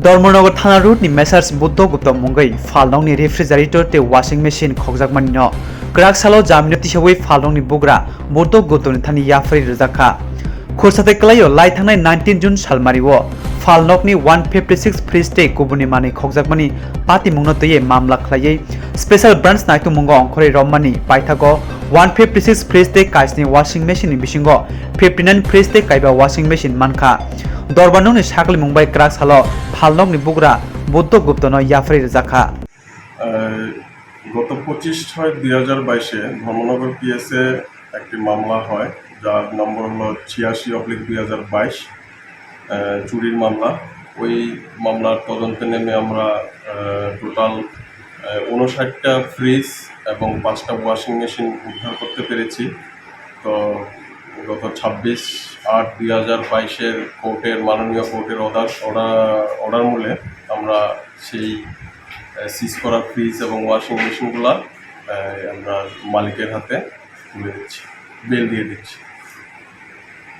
Dharmanagar Thana Road ni Messrs Buddha Gupta Mungai Phalnokni refrigerator te washing machine Khokjakmani no Krak salo jamino tisawai Phalnokni Bugra Buddha Gupta ni thani yafri rizakha Khosate klayo lai thangnai 19 June salmariwo Phalnokni 156 free stay kubuni mani Khokjakmani pati mungno toye mamla khlaiye special branch naitu mungo ongkhore rommani paithago 156 free stay kaisni washing machine ni bisingo 59 free stay kaiba washing machine Mankha Dharmanagar sakli Mumbai Krak salo Phalnokni Bugra Buddha Gupta no yafri rizakha গত 25/6/2022 ধর্মনগর পিএসএ একটি মামলা হয় যার নম্বর হলো 86/2022 চুরির মামলা। ওই মামলার তদন্তে নেমে আমরা টোটাল 59টা ফ্রিজ এবং 5টা ওয়াশিং মেশিন উদ্ধার করতে পেরেছি। তো গত 26/8/2022 কোর্টের মাননীয় কোর্টের অর্ডার মূলে আমরা সেই সিজ করা ফ্রিজ এবং ওয়াশিং মেশিনগুলো আমরা মালিকের হাতে তুলে দিচ্ছি, বেল দিয়ে দিচ্ছি।